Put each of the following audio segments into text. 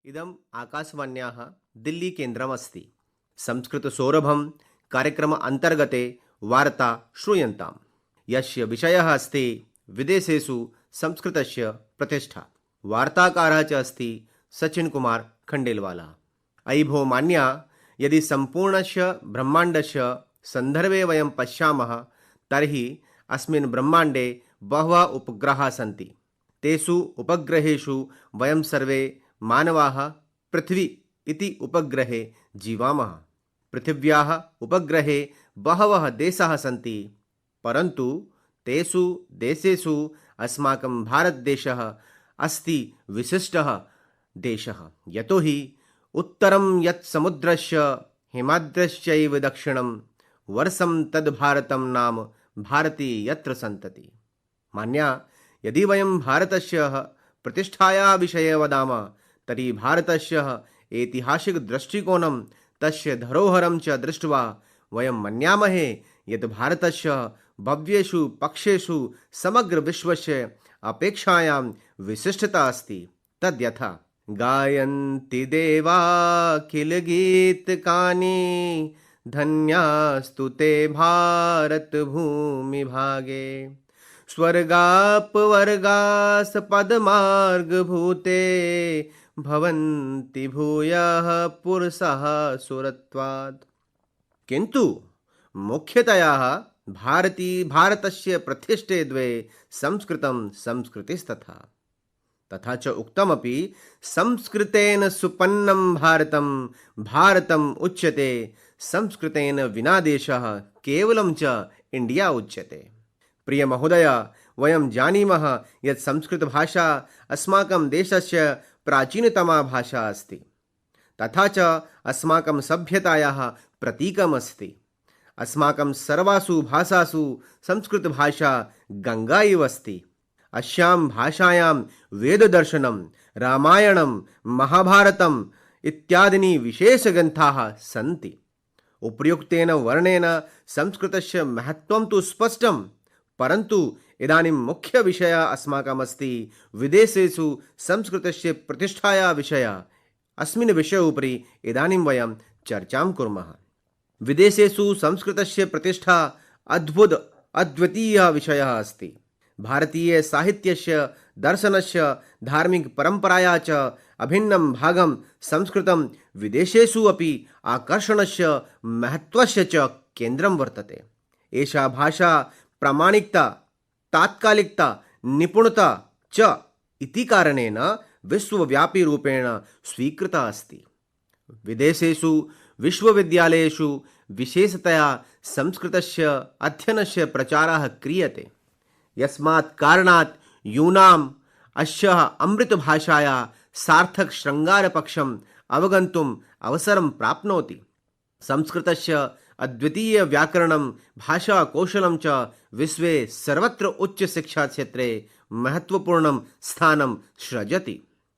इदम् आकाशवाण्याः दिल्ली केन्द्रमस्ति। संस्कृतसौरभं कार्यक्रम अन्तर्गते वार्ता श्रूयन्ताम्, यस्य विषयः अस्ति विदेशेषु संस्कृतस्य प्रतिष्ठा। वार्ताकारः च अस्ति सचिन कुमार खण्डेलवाला। अयि भो मान्या, यदि सम्पूर्णस्य ब्रह्माण्डस्य सन्दर्भे वयं पश्यामः तर्हि अस्मिन् ब्रह्माण्डे बहवः उपग्रहाः सन्ति। तेषु उपग्रहेषु वयं सर्वे मानवाः पृथ्वी इति उपग्रहे जीवामः। पृथिव्याः उपग्रहे बहवः देशाः सन्ति, परन्तु तेषु देशेषु अस्माकं भारतदेशः अस्ति विशिष्टः देशः। यतोहि उत्तरं यत् समुद्रस्य हिमाद्रश्चैव दक्षिणं वर्षं तद् भारतं नाम भारती यत्र सन्तति। मान्या, यदि वयं भारतस्य प्रतिष्ठायाः विषये वदामः तर्हि भारतस्य ऐतिहासिकदृष्टिकोणं तस्य धरोहरं च दृष्ट्वा वयं मन्यामहे यत् भारतस्य भव्येषु पक्षेषु समग्रविश्वस्य अपेक्षायां विशिष्टता अस्ति। तद्यथा गायन्ति देवा किल गीतकानि धन्यास्तु ते भारत भूमि भागे स्वर्गापवर्गास पदमार्गभूते भवन्ति भूयः पुरुषः सुरत्वात्। किन्तु मुख्यतया भारतस्य प्रतिष्ठे द्वे संस्कृतं संस्कृतिस्तथा। तथा च उक्तमपि संस्कृतेन सुपन्नं भारतं भारतम् उच्यते, संस्कृतेन विना देशः केवलं च इंडिया उच्यते। प्रिय महोदय, वयं जानीमः यत् संस्कृतभाषा अस्माकं देशस्य प्राचीनतमा भाषा अस्ति, तथा च अस्माकं सभ्यतायाः प्रतीकम् अस्ति। अस्माकं सर्वासु भाषासु संस्कृतभाषा गङ्गा इव अस्ति। अस्यां भाषायां वेददर्शनं, रामायणं, महाभारतम् इत्यादीनि विशेषग्रन्थाः सन्ति। उपर्युक्तेन वर्णेन संस्कृतस्य महत्त्वं तु स्पष्टं, परन्तु इदानीं मुख्यविषयः अस्माकम् अस्ति विदेशेषु संस्कृतस्य प्रतिष्ठायाः विषयः। अस्मिन् विषये उपरि इदानीं वयं चर्चां कुर्मः। विदेशेषु संस्कृतस्य प्रतिष्ठा अद्वितीयः विषयः अस्ति। भारतीय साहित्यस्य, दर्शनस्य, धार्मिकपरम्परायाः च अभिन्नं भागं संस्कृतं विदेशेषु अपि आकर्षणस्य महत्त्वस्य च केन्द्रं वर्तते। एषा भाषा प्रामाणिकता, तात्कालिकता, निपुणता च इति कारणेन विश्वव्यापी रूपेण स्वीकृता अस्ति। विदेशेषु विश्वविद्यालयेषु विशेषतया संस्कृतस्य अध्ययनस्य प्रचारः क्रियते। यस्मात् कारणात् यूनाम् अस्याः अमृतभाषायाः सार्थक शृङ्गारपक्षम् अवगन्तुम् अवसरं प्राप्नोति। संस्कृतस्य अद्वितीय व्याकरणं, भाषाकौशलं च विश्वे सर्वत्र उच्चशिक्षाक्षेत्रे महत्त्वपूर्णं स्थानं सृजति।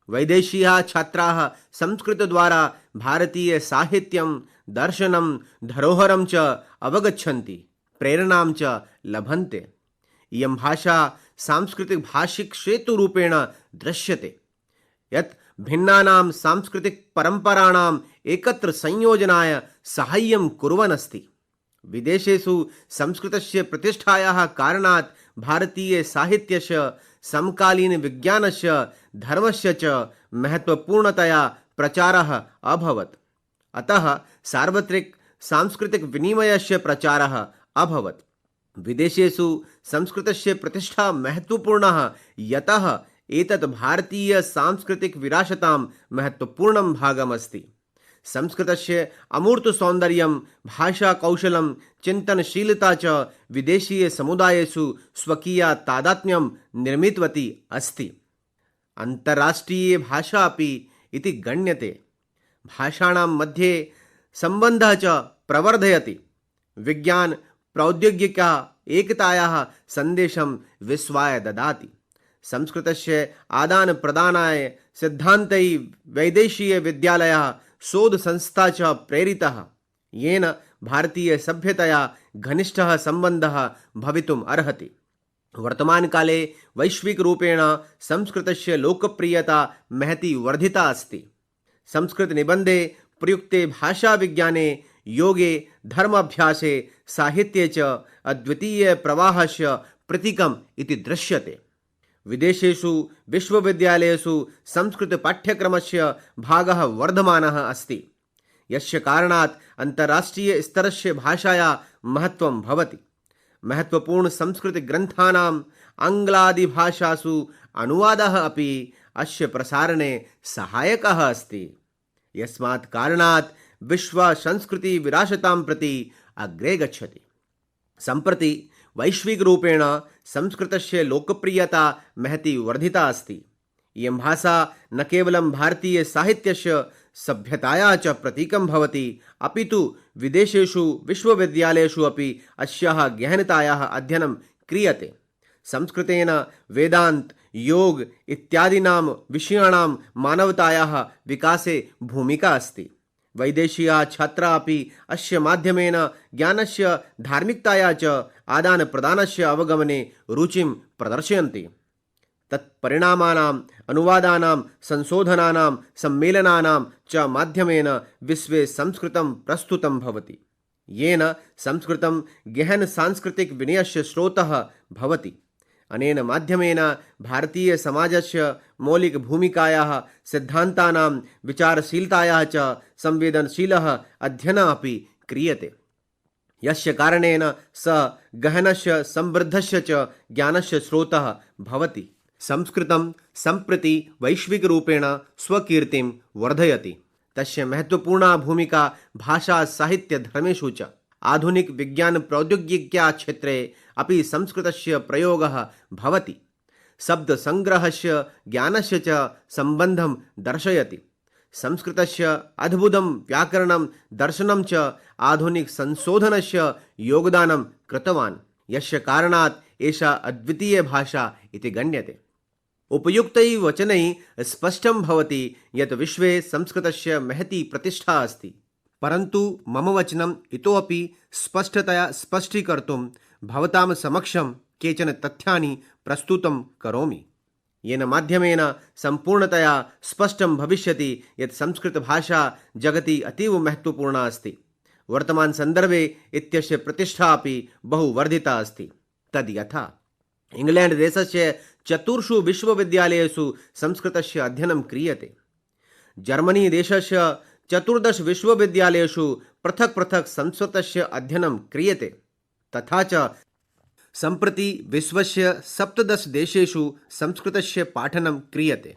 वैदेशीयाः छात्राः संस्कृतद्वारा भारतीयसाहित्यं, दर्शनं, धरोहरं च अवगच्छन्ति, प्रेरणां च लभन्ते। इयं भाषा सांस्कृतिकभाषिकसेतुरूपेण दृश्यते, यत् भिन्नानां सांस्कृतिकपरम्पराणाम् एकत्र संयोजनाय साहाय्यं कुर्वन् अस्ति। विदेशेषु संस्कृतस्य प्रतिष्ठायाः कारणात् भारतीयसाहित्यस्य, समकालीनविज्ञानस्य, धर्मस्य च महत्त्वपूर्णतया प्रचारः अभवत्। अतः सार्वत्रिक सांस्कृतिक विनिमयस्य प्रचारः अभवत्। विदेशेषु संस्कृतस्य प्रतिष्ठा महत्त्वपूर्णः, यतः एतत् भारतीय सांस्कृतिक विरासतां महत्त्वपूर्णं भागमस्ति। संस्कृतस्य अमूर्त सौन्दर्यं, भाषाकौशलं, चिन्तनशीलता च विदेशीय समुदायेषु स्वकीया तादात्म्यं निर्मितवती अस्ति। अन्ताराष्ट्रीय भाषा अपि इति गण्यते। भाषाणां मध्ये सम्बन्धः च प्रवर्धयति। विज्ञान प्रौद्योगिका एकतायाः सन्देशं विश्वाय ददाति। संस्कृतस्य आदानप्रदानाय सिद्धान्तै वैदेशीय विद्यालयः, शोधसंस्था च प्रेरितः, येन भारतीयसभ्यतया घनिष्ठः सम्बन्धः भवितुम् अर्हति। वर्तमानकाले वैश्विकरूपेण संस्कृतस्य लोकप्रियता महती वर्धिता अस्ति। संस्कृतनिबन्धे प्रयुक्ते भाषाविज्ञाने योगे धर्माभ्यासे साहित्ये च अद्वितीयप्रवाहस्य प्रतीकम् इति दृश्यते। विदेशेषु विश्वविद्यालयेषु संस्कृतपाठ्यक्रमस्य भागः वर्धमानः अस्ति, यस्य कारणात् अन्ताराष्ट्रीयस्तरस्य भाषायाः महत्त्वं भवति। महत्त्वपूर्णसंस्कृतग्रन्थानाम् आङ्ग्लादिभाषासु अनुवादः अपि अस्य प्रसारणे सहायकः अस्ति। यस्मात् कारणात् विश्वसंस्कृतिविरासतां प्रति अग्रे गच्छति। सम्प्रति वैश्विकरूपेण संस्कृतस्य लोकप्रियता महती वर्धिता अस्ति। इयं भाषा न केवलं भारतीयसाहित्यस्य सभ्यतायाः च प्रतीकं भवति, अपि तु विदेशेषु विश्वविद्यालयेषु अपि अस्याः गहनतायाः अध्ययनं क्रियते। संस्कृतेन वेदान्त, योग इत्यादीनां विषयाणां मानवतायाः विकासे भूमिका अस्ति। वैदेशीयाः छात्राः अपि अस्य माध्यमेन ज्ञानस्य धार्मिकताया च आदानप्रदानस्य अवगमने रुचिं प्रदर्शयन्ति। तत्परिणामानाम् अनुवादानां संशोधनानां सम्मेलनानां च माध्यमेन विश्वे संस्कृतं प्रस्तुतं भवति, येन संस्कृतं गहन सांस्कृतिक विनयस्य स्रोतः भवति। अनेन माध्यमेन भारतीयसमाजस्य मौलिकभूमिकायाः सिद्धान्तानां विचारशीलतायाः च संवेदनशीलः अध्ययनः अपि क्रियते, यस्य कारणेन स गहनस्य समृद्धस्य च ज्ञानस्य स्रोतः भवति। संस्कृतं सम्प्रति वैश्विकरूपेण स्वकीर्तिं वर्धयति। तस्य महत्त्वपूर्णा भूमिका भाषा साहित्य धर्मेषु च आधुनिक विज्ञान प्रौद्योगिक्या क्षेत्रे अपि संस्कृतस्य प्रयोगः भवति। शब्दसङ्ग्रहस्य ज्ञानस्य च सम्बन्धं दर्शयति। संस्कृतस्य अद्भुतं व्याकरणं दर्शनं च आधुनिक संशोधनस्य योगदानं कृतवान्, यस्य कारणात् एषा अद्वितीय भाषा इति गण्यते। उपयुक्तैः वचनैः स्पष्टं भवति यत् विश्वे संस्कृतस्य महती प्रतिष्ठा अस्ति, परन्तु मम वचनम् इतोपि स्पष्टतया स्पष्टीकर्तुं भवतां समक्षं केचन तथ्यानि प्रस्तुतं करोमि, येन माध्यमेन सम्पूर्णतया स्पष्टं भविष्यति यत् संस्कृतभाषा जगति अतीव महत्त्वपूर्णा अस्ति। वर्तमानसन्दर्भे इत्यस्य प्रतिष्ठा अपि बहु वर्धिता अस्ति। तद् यथा इंग्लैंड देशस्य 4 विश्वविद्यालयेषु संस्कृतस्य अध्ययनं क्रियते। जर्मनी देशस्य 14 विश्वविद्यालयेषु पृथक् पृथक् संस्कृतस्य अध्ययनं क्रियते। तथा च सम्प्रति विश्वस्य 17 देशेषु संस्कृतस्य पाठनं क्रियते।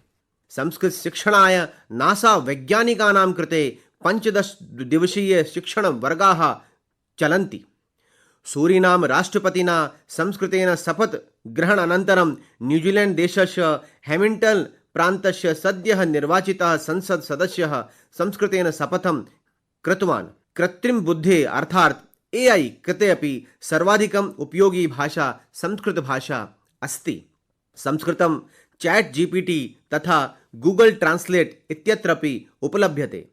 संस्कृतशिक्षणाय नासा वैज्ञानिकानां कृते 15 दिवसीय शिक्षणवर्गाः चलन्ति। सूरीनाम राष्ट्रपतिना संस्कृतेन शपथ ग्रहणानन्तरं न्यूजीलैंड देशस्य हैमिल्टन प्रान्तस्य सद्यः निर्वाचितः संसद सदस्यः संस्कृतेन शपथं कृतवान्। कृत्रिम बुद्धेः अर्थात् AI कृते अपि सर्वाधिकम् उपयोगी भाषा संस्कृत भाषा अस्ति। संस्कृतं चैट GPT तथा गूगल ट्रांसलेट इत्यत्रापि उपलभ्यते।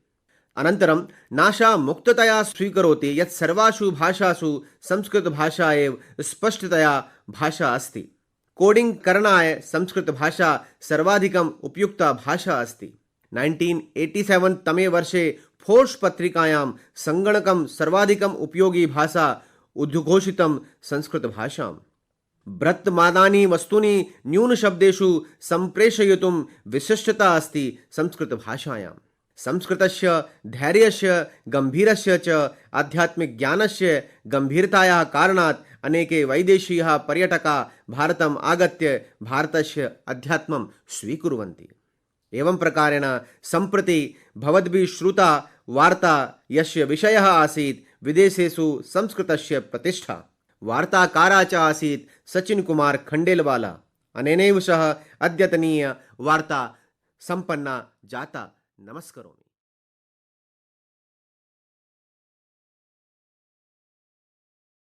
अनन्तरं नासा मुक्ततया स्वीकरोति यत् सर्वासु भाषासु संस्कृतभाषा एव स्पष्टतया भाषा अस्ति। कोडिंग करणाय संस्कृतभाषा सर्वाधिकम् उपयुक्ता भाषा अस्ति। 1987 तमे वर्षे फोर्ब्स पत्रिकायां संगणकं सर्वाधिकम् उपयोगी भाषा उद्घोषितं संस्कृतभाषां। वर्तमानानि वस्तूनि न्यूनशब्देषु सम्प्रेषयितुं विशिष्टता अस्ति संस्कृतभाषायां। संस्कृतस्य धैर्यस्य गम्भीरस्य च आध्यात्मिकज्ञानस्य गम्भीरतायाः कारणात् अनेके वैदेशीयाः पर्यटकाः भारतम् आगत्य भारतस्य अध्यात्मं स्वीकुर्वन्ति। एवं प्रकारेण सम्प्रति भवद्भिः श्रुता वार्ता यस्य विषयः आसीत् विदेशेषु संस्कृतस्य प्रतिष्ठा। वार्ताकारः च आसीत् सचिन कुमार खण्डेलवाला। अनेनैव सह अद्यतनीय वार्ता सम्पन्ना जाता। नमस्करोमि।